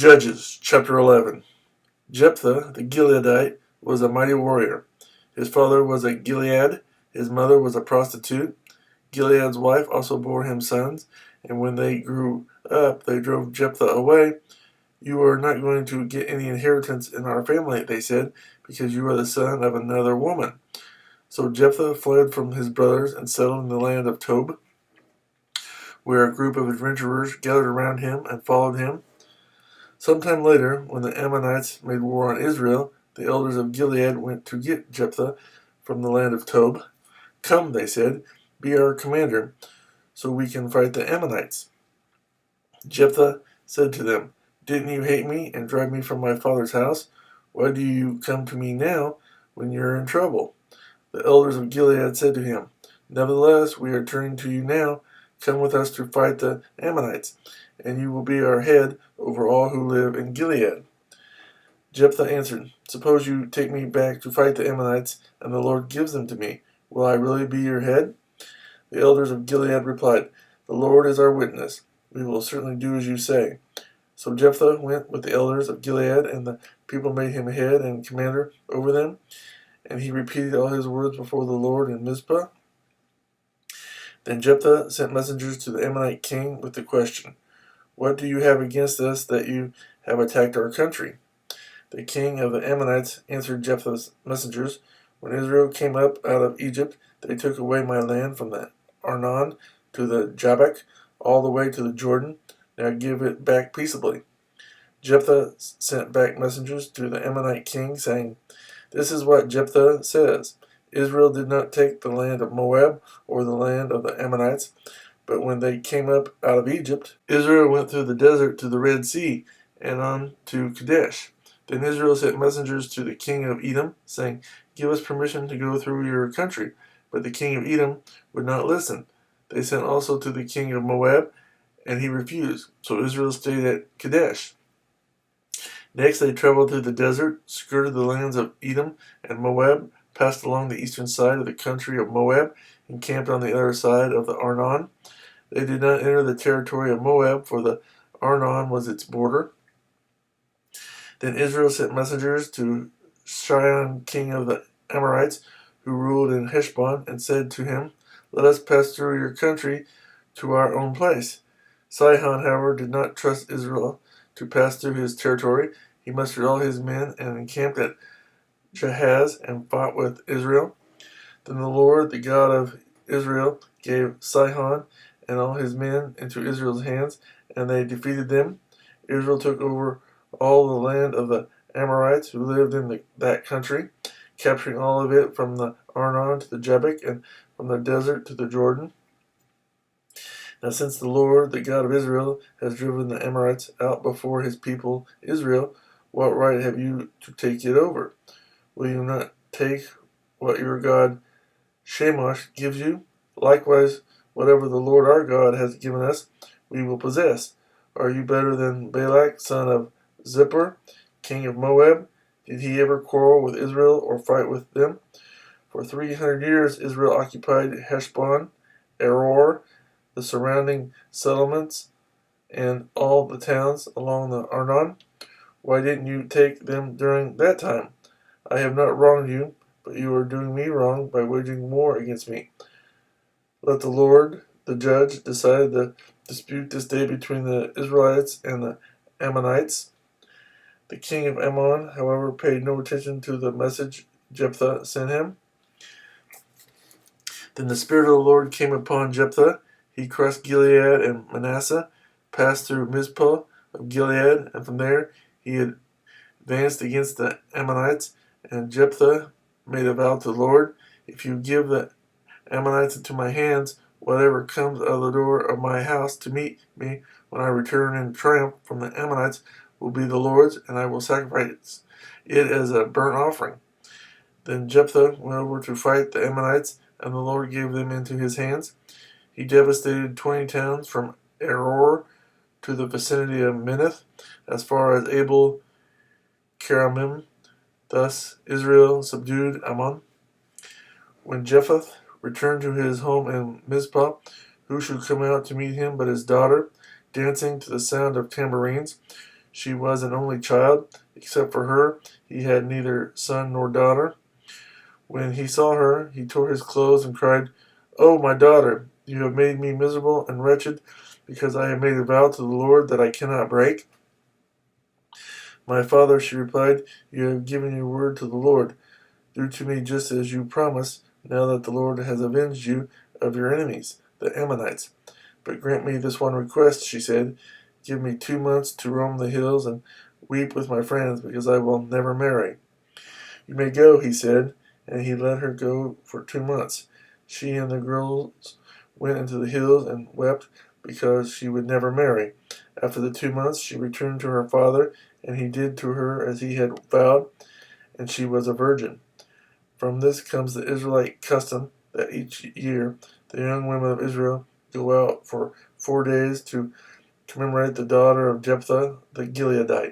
Judges, chapter 11. Jephthah the Gileadite was a mighty warrior. His father was a Gilead, his mother was a prostitute. Gilead's wife also bore him sons, and when they grew up, they drove Jephthah away. "You are not going to get any inheritance in our family," they said, "because you are the son of another woman." So Jephthah fled from his brothers and settled in the land of Tob, where a group of adventurers gathered around him and followed him. Sometime later, when the Ammonites made war on Israel, the elders of Gilead went to get Jephthah from the land of Tob. "Come," they said, "be our commander, so we can fight the Ammonites." Jephthah said to them, "Didn't you hate me and drive me from my father's house? Why do you come to me now when you're in trouble?" The elders of Gilead said to him, "Nevertheless, we are turning to you now. Come with us to fight the Ammonites, and you will be our head over all who live in Gilead." Jephthah answered, "Suppose you take me back to fight the Ammonites, and the Lord gives them to me. Will I really be your head?" The elders of Gilead replied, "The Lord is our witness. We will certainly do as you say." So Jephthah went with the elders of Gilead, and the people made him head and commander over them. And he repeated all his words before the Lord in Mizpah. Then Jephthah sent messengers to the Ammonite king with the question, "What do you have against us that you have attacked our country?" The king of the Ammonites answered Jephthah's messengers, "When Israel came up out of Egypt, they took away my land from the Arnon to the Jabbok, all the way to the Jordan. Now give it back peaceably." Jephthah sent back messengers to the Ammonite king, saying, "This is what Jephthah says. Israel did not take the land of Moab or the land of the Ammonites, but when they came up out of Egypt, Israel went through the desert to the Red Sea and on to Kadesh. Then Israel sent messengers to the king of Edom, saying, 'Give us permission to go through your country.' But the king of Edom would not listen. They sent also to the king of Moab, and he refused. So Israel stayed at Kadesh. Next they traveled through the desert, skirted the lands of Edom and Moab, passed along the eastern side of the country of Moab, and camped on the other side of the Arnon. They did not enter the territory of Moab, for the Arnon was its border. Then Israel sent messengers to Sihon, king of the Amorites, who ruled in Heshbon, and said to him, 'Let us pass through your country to our own place.' Sihon, however, did not trust Israel to pass through his territory. He mustered all his men and encamped at Jahaz and fought with Israel. Then the Lord, the God of Israel, gave Sihon and all his men into Israel's hands, and they defeated them. Israel took over all the land of the Amorites who lived in that country, capturing all of it from the Arnon to the Jabbok and from the desert to the Jordan. Now since the Lord, the God of Israel, has driven the Amorites out before his people Israel, what right have you to take it over? Will you not take what your God Shemosh gives you? Likewise, whatever the Lord our God has given us, we will possess. Are you better than Balak, son of Zippor, king of Moab? Did he ever quarrel with Israel or fight with them? For 300 years Israel occupied Heshbon, Aroer, the surrounding settlements, and all the towns along the Arnon. Why didn't you take them during that time? I have not wronged you, but you are doing me wrong by waging war against me. Let the Lord, the judge, decide the dispute this day between the Israelites and the Ammonites." The king of Ammon, however, paid no attention to the message Jephthah sent him. Then the Spirit of the Lord came upon Jephthah. He crossed Gilead and Manasseh, passed through Mizpah of Gilead, and from there he advanced against the Ammonites. And Jephthah made a vow to the Lord, "If you give the Ammonites into my hands, whatever comes out of the door of my house to meet me when I return in triumph from the Ammonites will be the Lord's, and I will sacrifice it as a burnt offering." Then Jephthah went over to fight the Ammonites, and the Lord gave them into his hands. He devastated 20 towns from Aroer to the vicinity of Minnith, as far as Abel Keramim. Thus Israel subdued Ammon. When Jephthah returned to his home in Mizpah, who should come out to meet him but his daughter, dancing to the sound of tambourines? She was an only child. Except for her, he had neither son nor daughter. When he saw her, he tore his clothes and cried, "Oh, my daughter, you have made me miserable and wretched, because I have made a vow to the Lord that I cannot break." "My father," she replied, "you have given your word to the Lord. Do to me just as you promised, now that the Lord has avenged you of your enemies, the Ammonites. But grant me this one request," she said. "Give me 2 months to roam the hills and weep with my friends, because I will never marry." "You may go," he said, and he let her go for 2 months. She and the girls went into the hills and wept because she would never marry. After the 2 months, she returned to her father, and he did to her as he had vowed, and she was a virgin. From this comes the Israelite custom that each year the young women of Israel go out for 4 days to commemorate the daughter of Jephthah the Gileadite.